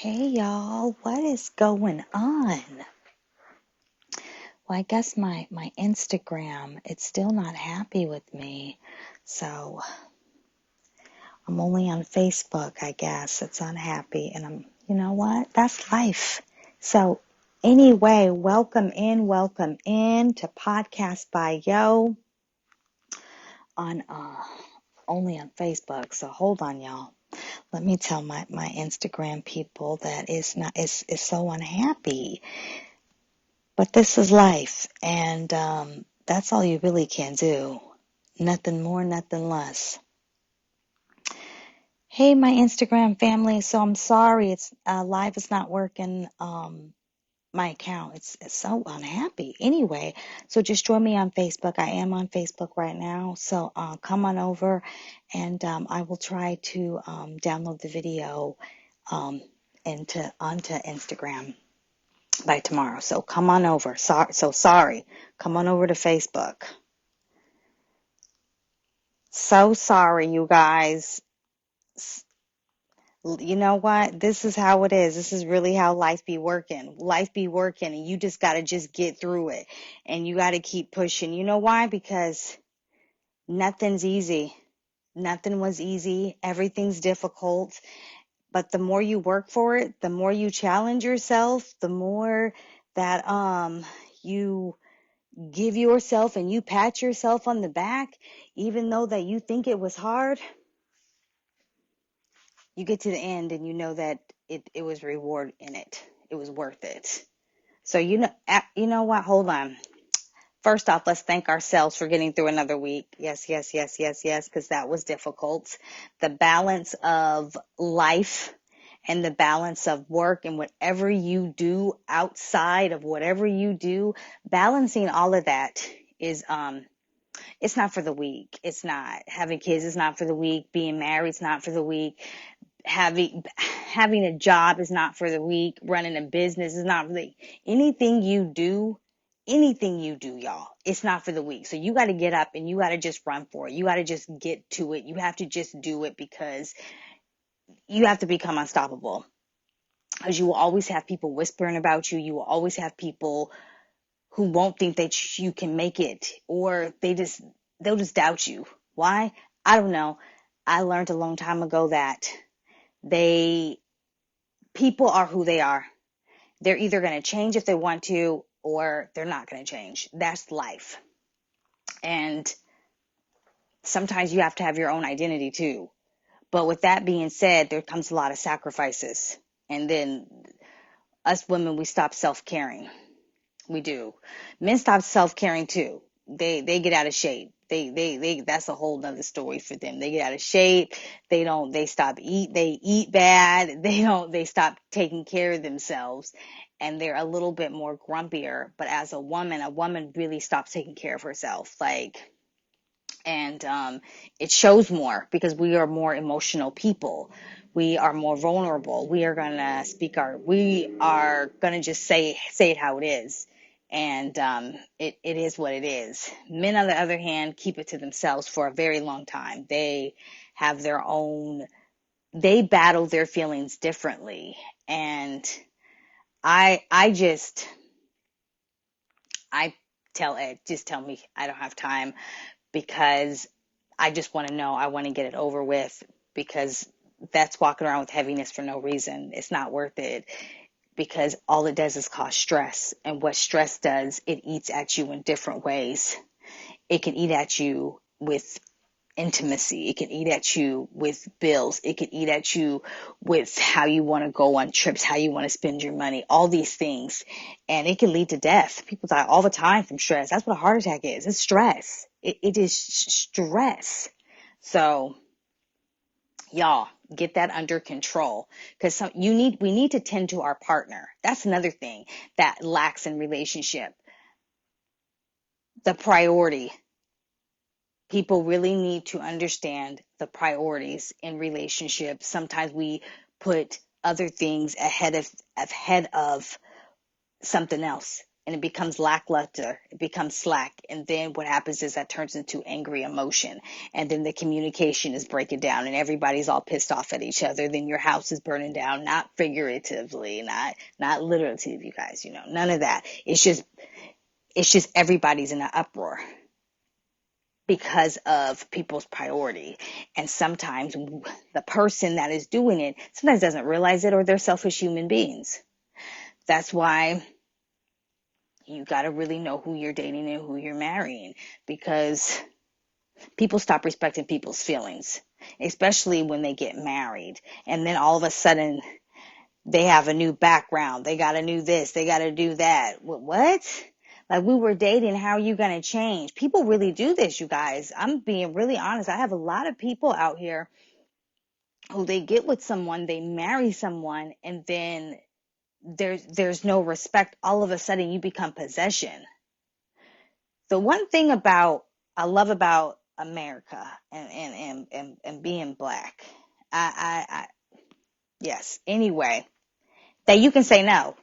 Hey y'all, what is going on? Well, I guess my Instagram, it's still not happy with me. So I'm only on Facebook, I guess. It's unhappy. And you know what? That's life. So anyway, welcome in to Podcast by Yo on only on Facebook. So hold on, y'all. Let me tell my Instagram people that is so unhappy. But this is life, and that's all you really can do. Nothing more, nothing less. Hey, my Instagram family. So I'm sorry, it's live is not working. My account, it's so unhappy. Anyway, so just join me on Facebook. I am on Facebook right now. So come on over, and I will try to download the video um, onto Instagram by tomorrow. So come on over. Sorry. Come on over to Facebook. So sorry, you guys. You know what? This is how it is. This is really how life be working. Life be working, and you just got to just get through it. And you got to keep pushing. You know why? Because nothing's easy. Nothing was easy. Everything's difficult. But the more you work for it, the more you challenge yourself, the more that you give yourself and you pat yourself on the back, even though that you think it was hard, you get to the end and you know that it was reward in it. It was worth it. So you know what? Hold on. First off, let's thank ourselves for getting through another week. Yes, yes, yes, yes, yes, because that was difficult. The balance of life and the balance of work and whatever you do outside of whatever you do, balancing all of that is it's not for the weak. It's not. Having kids is not for the weak. Being married is not for the weak. Having a job is not for the weak. Running a business is not for the anything you do, y'all, it's not for the weak. So you got to get up and you got to just run for it. You got to just get to it. You have to just do it because you have to become unstoppable. Because you will always have people whispering about you. You will always have people who won't think that you can make it, or they'll just doubt you. Why? I don't know. I learned a long time ago that they people are who they are. They're either going to change if they want to, or they're not going to change. That's life. And sometimes you have to have your own identity too. But with that being said, there comes a lot of sacrifices. And then us women, we stop self-caring. We do. Men stop self-caring too. They get out of shape. They that's a whole nother story for them. They get out of shape. They eat bad. They stop taking care of themselves, and they're a little bit more grumpier. But as a woman really stops taking care of herself. And it shows more because we are more emotional people. We are more vulnerable. We are gonna just say it how it is. And it is what it is. Men, on the other hand, keep it to themselves for a very long time. They have their own, they battle their feelings differently. And I just, I tell Ed, just tell me I don't have time, because I just want to know. I want to get it over with, because that's walking around with heaviness for no reason. It's not worth it, because all it does is cause stress. And what stress does, it eats at you in different ways. It can eat at you with intimacy. It can eat at you with bills. It can eat at you with how you want to go on trips, how you want to spend your money, all these things. And it can lead to death. People die all the time from stress. That's what a heart attack is. It's stress. It is stress. So y'all get that under control, because we need to tend to our partner. That's another thing that lacks in relationship. The priority. People really need to understand the priorities in relationships. Sometimes we put other things ahead of something else. and it becomes lackluster, it becomes slack. And then what happens is that turns into angry emotion. And then the communication is breaking down and everybody's all pissed off at each other. Then your house is burning down, not figuratively, not literally, you guys, none of that. It's just everybody's in an uproar because of people's priority. And sometimes the person that is doing it sometimes doesn't realize it, or they're selfish human beings. That's why you got to really know who you're dating and who you're marrying, because people stop respecting people's feelings, especially when they get married. And then all of a sudden they have a new background. They got to do this. They got to do that. What? Like, we were dating. How are you going to change? People really do this, you guys. I'm being really honest. I have a lot of people out here who they get with someone, they marry someone, and then there's no respect. All of a sudden you become possession. The one thing I love about America and being black, I yes. Anyway, that you can say no.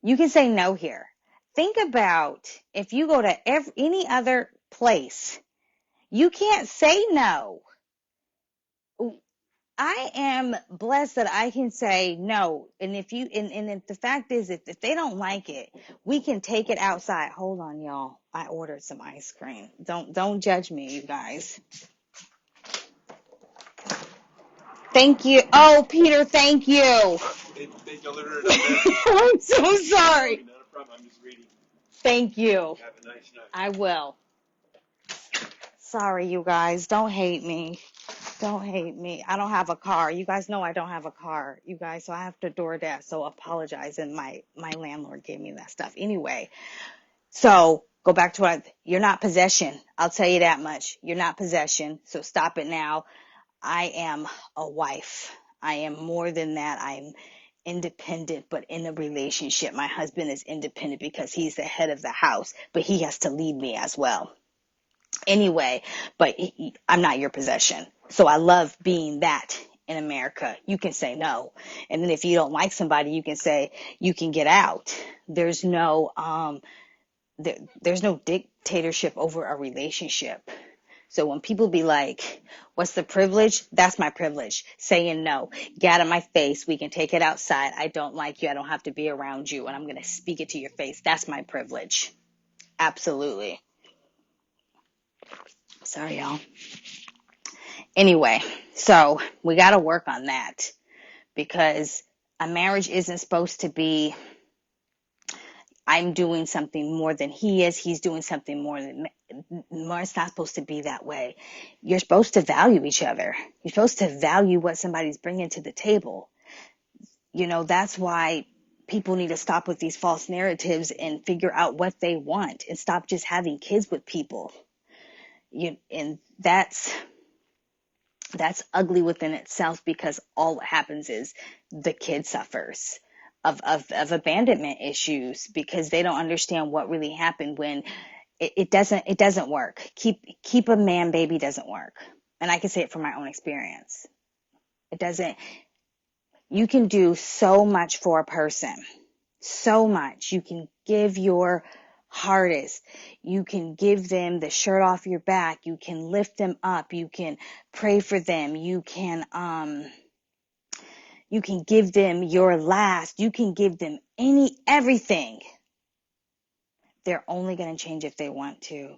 You can say no here. Think about if you go to any other place, you can't say no. I am blessed that I can say no. And if the fact is, if they don't like it, we can take it outside. Hold on, y'all. I ordered some ice cream. Don't judge me, you guys. Thank you. Oh, Peter, thank you. They delivered it up there. I'm so sorry. Not a problem. I'm just reading. Thank you. Have a nice night. I will. Sorry, you guys. Don't hate me. Don't hate me. I don't have a car. You guys know I don't have a car, you guys, so I have to DoorDash. So apologize. And my landlord gave me that stuff. Anyway, so go back to what you're not possession. I'll tell you that much. You're not possession. So stop it now. I am a wife. I am more than that. I'm independent, but in a relationship. My husband is independent because he's the head of the house, but he has to lead me as well. Anyway, but I'm not your possession. So I love being that in America. You can say no. And then if you don't like somebody, you can say, you can get out. There's no dictatorship over a relationship. So when people be like, what's the privilege? That's my privilege. Saying no. Get out of my face. We can take it outside. I don't like you. I don't have to be around you. And I'm going to speak it to your face. That's my privilege. Absolutely. Sorry, y'all. Anyway, so we got to work on that, because a marriage isn't supposed to be, I'm doing something more than he is, he's doing something more than me. It's not supposed to be that way. You're supposed to value each other. You're supposed to value what somebody's bringing to the table. That's why people need to stop with these false narratives and figure out what they want and stop just having kids with people. And that's ugly within itself, because all what happens is the kid suffers of abandonment issues, because they don't understand what really happened when it doesn't work. Keep a man baby doesn't work. And I can say it from my own experience. It doesn't. You can do so much for a person. So much. You can give your hardest. You can give them the shirt off your back. You can lift them up. You can pray for them. You can give them your last. You can give them everything. They're only going to change if they want to.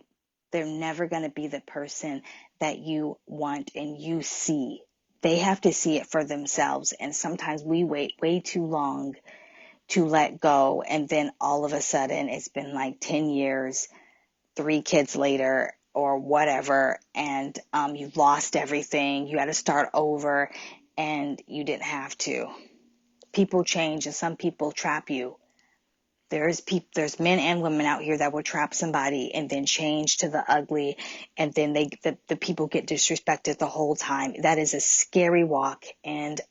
They're never going to be the person that you want and you see. They have to see it for themselves. And sometimes we wait way too long to let go. And then all of a sudden it's been like 10 years, 3 kids later, or whatever. And you've lost everything. You had to start over, and you didn't have to. People change, and some people trap you. There's men and women out here that will trap somebody and then change to the ugly, and then the people get disrespected the whole time. That is a scary walk, and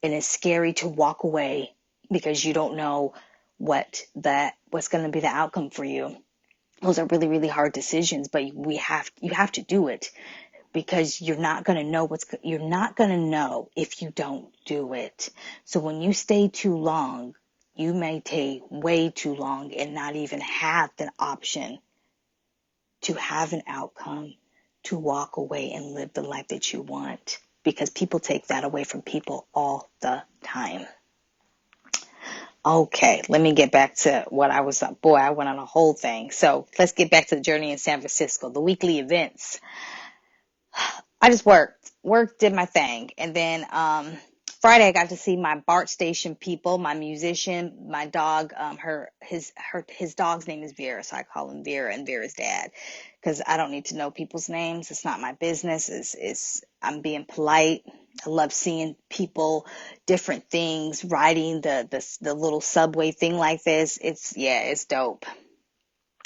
it's scary to walk away, because you don't know what's going to be the outcome for you. Those are really, really hard decisions, but you have to do it, because you're not going to know if you don't do it. So when you stay too long, you may take way too long and not even have the option to have an outcome, to walk away and live the life that you want, because people take that away from people all the time. Okay, let me get back to what I was, boy, I went on a whole thing. So let's get back to the journey in San Francisco, the weekly events. I just worked, did my thing. And then Friday I got to see my BART station people, my musician, my dog, his dog's name is Vera, so I call him Vera and Vera's dad, because I don't need to know people's names. It's not my business. I'm being polite. I love seeing people, different things, riding the little subway thing like this. It's dope.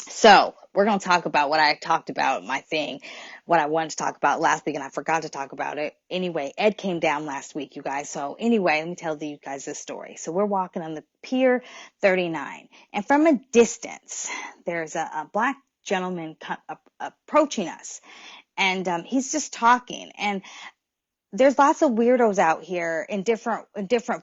So we're going to talk about what I talked about, my thing, what I wanted to talk about last week, and I forgot to talk about it. Anyway, Ed came down last week, you guys. So anyway, let me tell you guys this story. So we're walking on the Pier 39, and from a distance, there's a black gentleman approaching us, and he's just talking, and there's lots of weirdos out here in different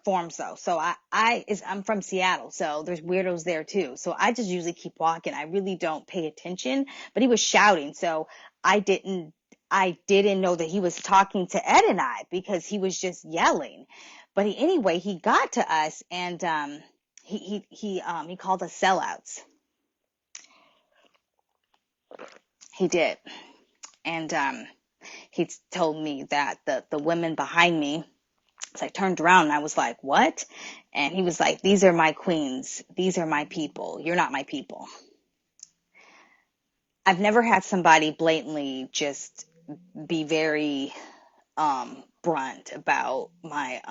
forms though. So I'm from Seattle, so there's weirdos there too. So I just usually keep walking. I really don't pay attention, but he was shouting, so I didn't know that he was talking to Ed and I, because he was just yelling. But anyway, he got to us, and he called us sellouts. He did. And he told me that the women behind me, so I turned around and I was like, what? And he was like, these are my queens. These are my people. You're not my people. I've never had somebody blatantly just be very blunt about my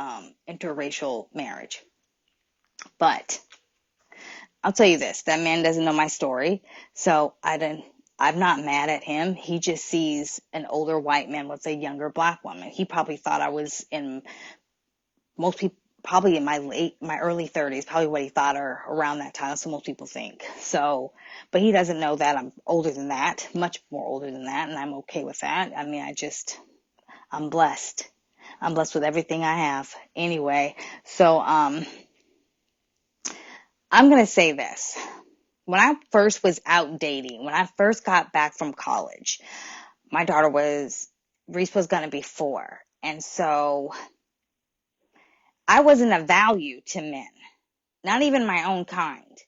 interracial marriage. But I'll tell you this, that man doesn't know my story. So I'm not mad at him. He just sees an older white man with a younger black woman. He probably thought I was most people probably in my early 30s, probably what he thought, or around that time. That's what most people think. So, but he doesn't know that I'm older than that, much more older than that, and I'm okay with that. I mean, I'm blessed. I'm blessed with everything I have. Anyway, so I'm gonna say this. When I first was out dating, when I first got back from college, my daughter Reese was gonna be 4, and so I wasn't of value to men, not even my own kind.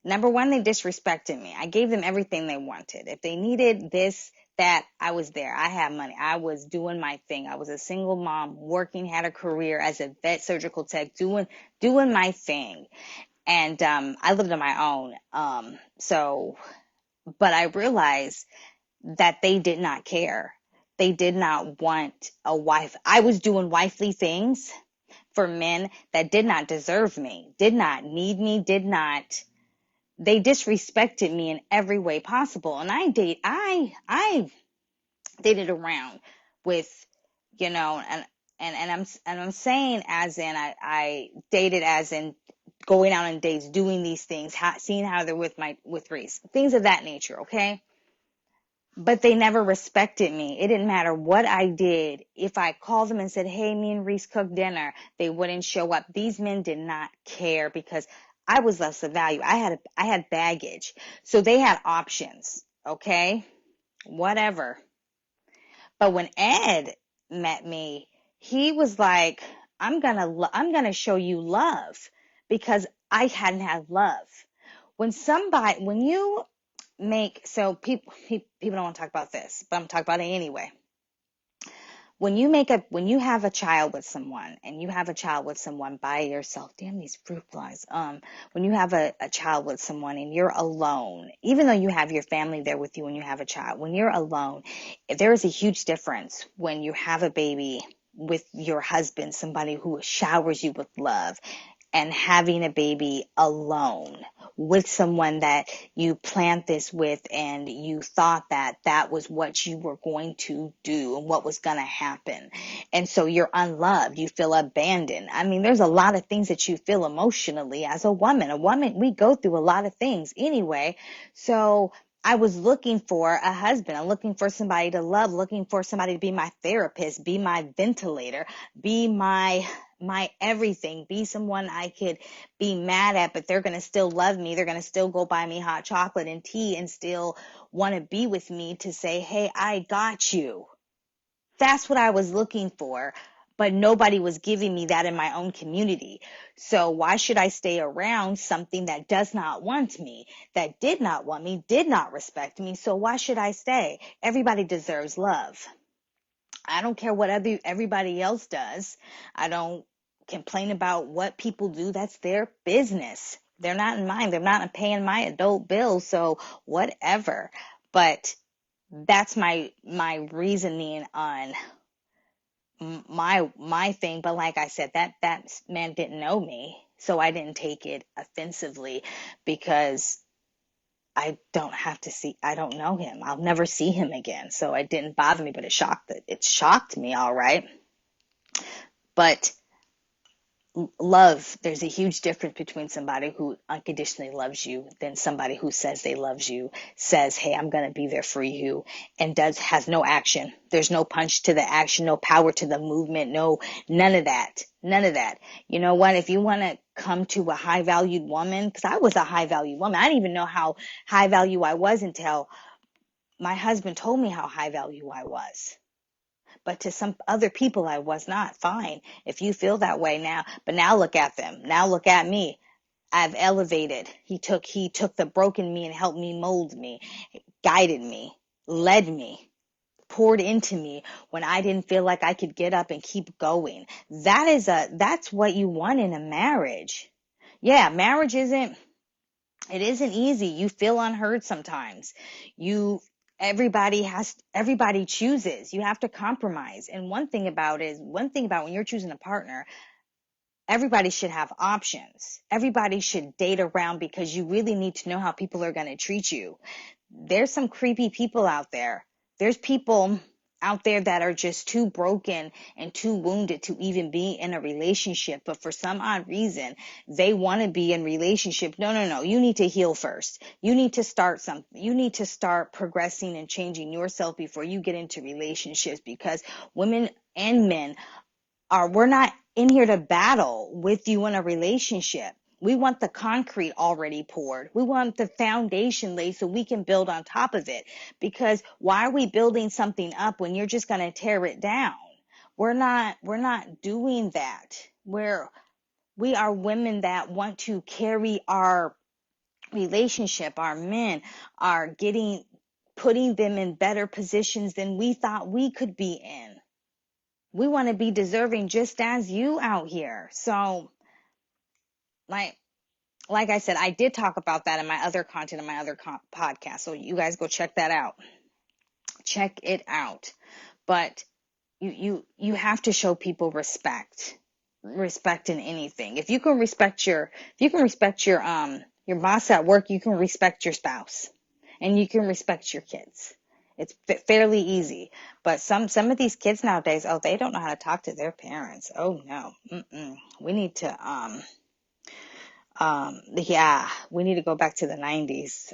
Number one, they disrespected me. I gave them everything they wanted. If they needed this, that, I was there. I had money. I was doing my thing. I was a single mom, working, had a career as a vet surgical tech, doing my thing. And I lived on my own. But I realized that they did not care. They did not want a wife. I was doing wifely things for men that did not deserve me, did not need me, they disrespected me in every way possible. And I dated around with, and I'm saying as in I dated as in going out on dates, doing these things, seeing how they're with Reese, things of that nature, okay? But they never respected me. It didn't matter what I did. If I called them and said, hey, me and Reese cooked dinner, they wouldn't show up. These men did not care, because I was less of value. I had baggage. So they had options. Okay? Whatever. But when Ed met me, he was like, I'm gonna show you love, because I hadn't had love. When you so people don't want to talk about this, but I'm talking about it anyway. When you have a child with someone, and you have a child with someone by yourself, damn these fruit flies. When you have a child with someone and you're alone, even though you have your family there with you when you have a child, when you're alone, there is a huge difference when you have a baby with your husband, somebody who showers you with love, and having a baby alone with someone that you planned this with, and you thought that that was what you were going to do and what was going to happen. And so you're unloved. You feel abandoned. I mean, there's a lot of things that you feel emotionally as a woman. A woman, we go through a lot of things anyway. So I was looking for a husband. I'm looking for somebody to love, looking for somebody to be my therapist, be my ventilator, be my my everything, be someone I could be mad at, but they're going to still love me. They're going to still go buy me hot chocolate and tea and still want to be with me to say, hey, I got you. That's what I was looking for, but nobody was giving me that in my own community. So why should I stay around something that does not want me, that did not want me, did not respect me? So why should I stay? Everybody deserves love. I don't care what everybody else does. I don't complain about what people do. That's their business. They're not in mine. They're not paying my adult bills. So whatever. But that's my reasoning on my thing. But like I said, that man didn't know me, so I didn't take it offensively because I don't know him. I'll never see him again. So it didn't bother me, but it shocked me, all right. But love, there's a huge difference between somebody who unconditionally loves you than somebody who says they loves you, says, hey, I'm going to be there for you, and has no action. There's no punch to the action, no power to the movement, none of that. None of that. You know what? If you want to come to a high valued woman, because I was a high valued woman, I didn't even know how high value I was until my husband told me how high value I was. But to some other people, I was not. Fine. If you feel that way now, but now look at them. Now look at me. I've elevated. He took the broken me and helped me mold me, guided me, led me, poured into me when I didn't feel like I could get up and keep going. That's what you want in a marriage. Yeah, marriage isn't easy. You feel unheard sometimes. Everybody chooses. You have to compromise. And one thing about when you're choosing a partner, everybody should have options. Everybody should date around because you really need to know how people are going to treat you. There's some creepy people out there. There's people out there that are just too broken and too wounded to even be in a relationship. But for some odd reason, they want to be in relationship. No. You need to heal first. You need to start something. You need to start progressing and changing yourself before you get into relationships, because women and men we're not in here to battle with you in a relationship. We want the concrete already poured. We want the foundation laid so we can build on top of it. Because why are we building something up when you're just going to tear it down? We're not doing that. We are women that want to carry our relationship, our men are putting them in better positions than we thought we could be in. We want to be deserving just as you out here. So, like I said, I did talk about that in my other content in my other podcast. So you guys go check that out. Check it out. But you have to show people respect in anything. If you can respect your boss at work, you can respect your spouse, and you can respect your kids. It's fairly easy. But some of these kids nowadays, they don't know how to talk to their parents. Oh no. We need to we need to go back to the 90s.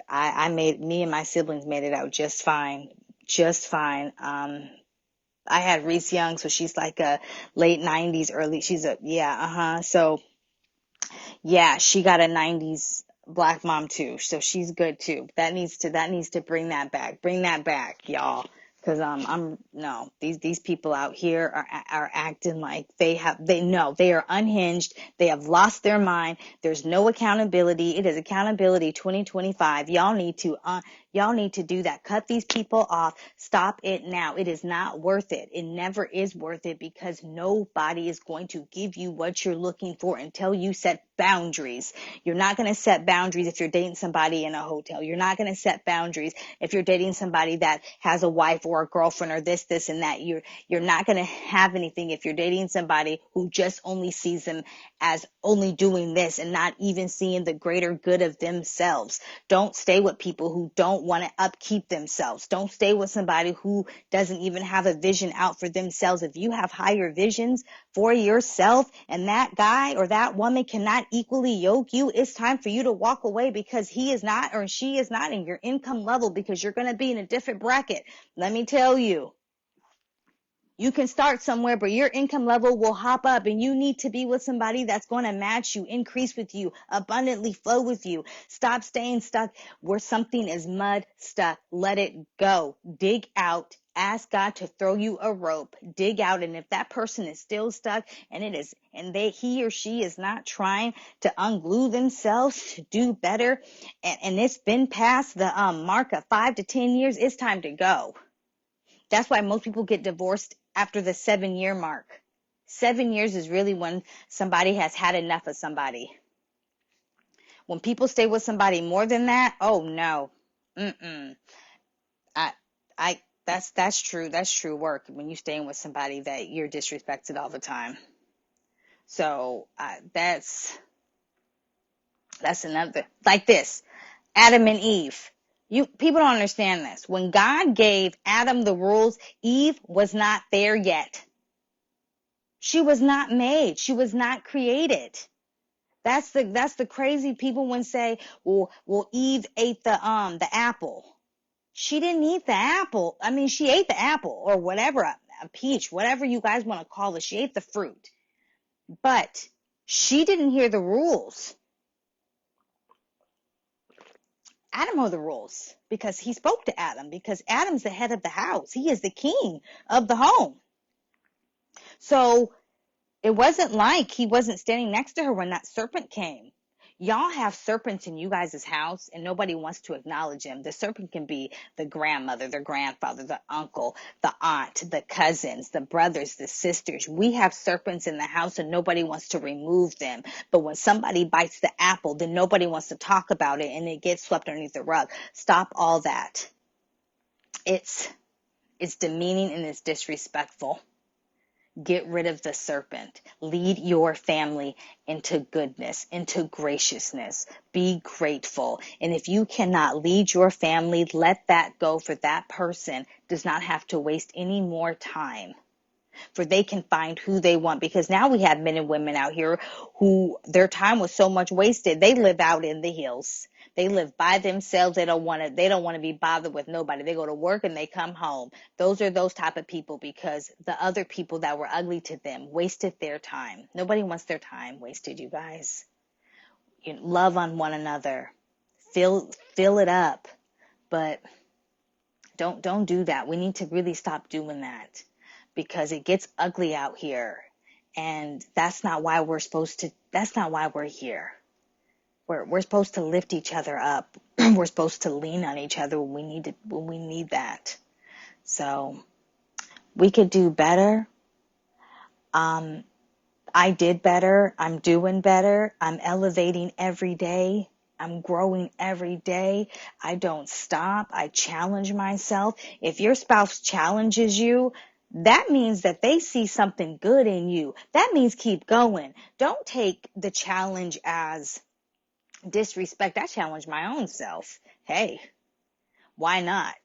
Me and my siblings made it out just fine. Just fine. I had Reese Young, so she's like a late 90s, So yeah, she got a 90s black mom too, so she's good too. That needs to bring that back. Bring that back, y'all. Because these people out here are acting like they are unhinged. They have lost their mind. There's no accountability. It is accountability 2025. Y'all need to do that. Cut these people off. Stop it now. It is not worth it. It never is worth it, because nobody is going to give you what you're looking for until you set boundaries. You're not going to set boundaries if you're dating somebody in a hotel. You're not going to set boundaries if you're dating somebody that has a wife or a girlfriend or this and that. You're not going to have anything if you're dating somebody who just only sees them as only doing this and not even seeing the greater good of themselves. Don't stay with people who don't want to upkeep themselves. Don't stay with somebody who doesn't even have a vision out for themselves. If you have higher visions for yourself and that guy or that woman cannot equally yoke you, it's time for you to walk away, because he is not or she is not in your income level, because you're going to be in a different bracket. Let me tell you. You can start somewhere, but your income level will hop up, and you need to be with somebody that's going to match you, increase with you, abundantly flow with you. Stop staying stuck where something is mud stuck. Let it go. Dig out. Ask God to throw you a rope. Dig out, and if that person is still stuck and he or she is not trying to unglue themselves to do better, and it's been past the mark of 5 to 10 years, it's time to go. That's why most people get divorced after the 7-year mark. 7 years is really when somebody has had enough of somebody. When people stay with somebody more than that, oh no. That's true. That's true work when you're staying with somebody that you're disrespected all the time. So that's another, like this, Adam and Eve. People don't understand this. When God gave Adam the rules, Eve was not there yet. She was not made. She was not created. That's the crazy people when say, well, Eve ate the apple. She didn't eat the apple. I mean, she ate the apple or whatever, a peach, whatever you guys want to call it. She ate the fruit. But she didn't hear the rules. Adam heard the rules because he spoke to Adam, because Adam's the head of the house. He is the king of the home. So it wasn't like he wasn't standing next to her when that serpent came. Y'all have serpents in you guys' house and nobody wants to acknowledge them. The serpent can be the grandmother, the grandfather, the uncle, the aunt, the cousins, the brothers, the sisters. We have serpents in the house and nobody wants to remove them. But when somebody bites the apple, then nobody wants to talk about it and it gets swept underneath the rug. Stop all that. It's demeaning and it's disrespectful. Get rid of the serpent. Lead your family into goodness, into graciousness. Be grateful. And if you cannot lead your family, let that go, for that person does not have to waste any more time. For they can find who they want, because now we have men and women out here who their time was so much wasted. They live out in the hills. They live by themselves. They don't want to be bothered with nobody. They go to work and they come home. Those are those type of people, because the other people that were ugly to them wasted their time. Nobody wants their time wasted, you guys. Love on one another. Fill it up. But don't do that. We need to really stop doing that, because it gets ugly out here. And that's not why we're here. We're supposed to lift each other up. We're supposed to lean on each other when we need that. So we could do better. I did better. I'm doing better. I'm elevating every day. I'm growing every day. I don't stop. I challenge myself. If your spouse challenges you, that means that they see something good in you. That means keep going. Don't take the challenge as disrespect. I challenge my own self. Hey, why not?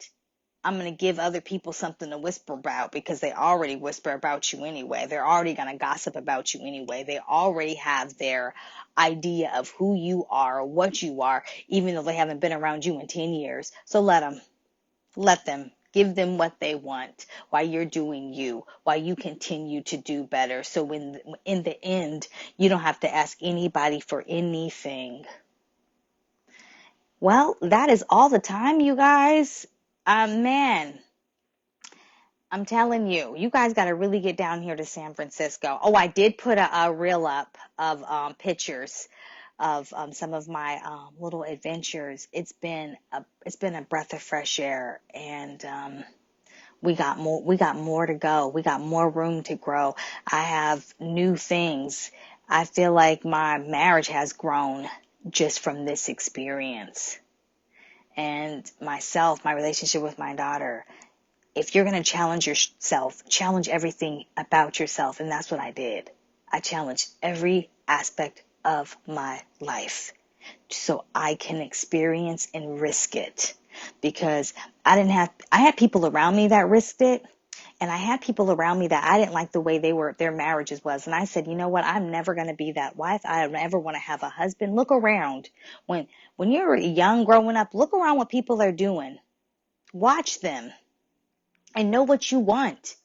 I'm going to give other people something to whisper about, because they already whisper about you anyway. They're already going to gossip about you anyway. They already have their idea of who you are or what you are, even though they haven't been around you in 10 years. So let them. Give them what they want while you're doing you, while you continue to do better. So in the end, you don't have to ask anybody for anything. Well, that is all the time, you guys. Man, I'm telling you, you guys got to really get down here to San Francisco. Oh, I did put a reel up of pictures of some of my little adventures. It's been a breath of fresh air, and we got more to go. We got more room to grow. I have new things. I feel like my marriage has grown just from this experience. And my relationship with my daughter. If you're going to challenge yourself, challenge everything about yourself. And that's what I did. I challenged every aspect of my life so I can experience and risk it. Because I had people around me that risked it. And I had people around me that I didn't like the way their marriages was. And I said, you know what? I'm never going to be that wife. I don't ever want to have a husband. Look around. When you're young growing up, look around what people are doing. Watch them and know what you want.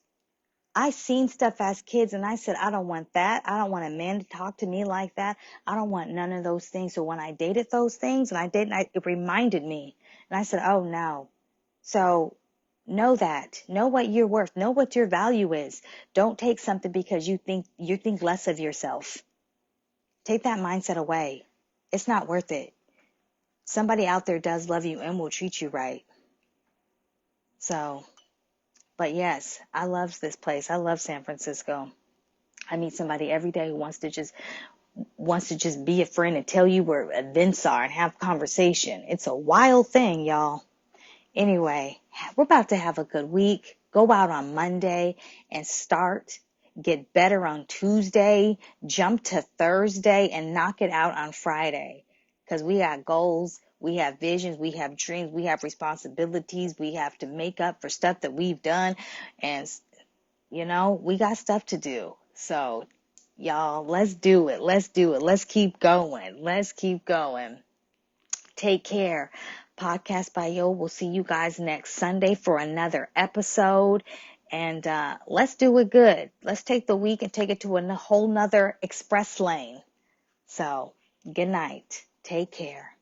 I seen stuff as kids and I said, I don't want that. I don't want a man to talk to me like that. I don't want none of those things. So when I dated those things it reminded me and I said, oh no. So know that. Know what you're worth. Know what your value is. Don't take something because you think less of yourself. Take that mindset away. It's not worth it. Somebody out there does love you and will treat you right. So, but yes, I love this place. I love San Francisco. I meet somebody every day who wants to just be a friend and tell you where events are and have conversation. It's a wild thing, y'all. Anyway, we're about to have a good week. Go out on Monday and start. Get better on Tuesday. Jump to Thursday and knock it out on Friday. Because we got goals, we have visions, we have dreams, we have responsibilities. We have to make up for stuff that we've done. And, we got stuff to do. So, y'all, let's do it. Let's do it. Let's keep going. Let's keep going. Take care. Podcast by Yo. We'll see you guys next Sunday for another episode. And let's do it good. Let's take the week and take it to a whole nother express lane. So, good night. Take care.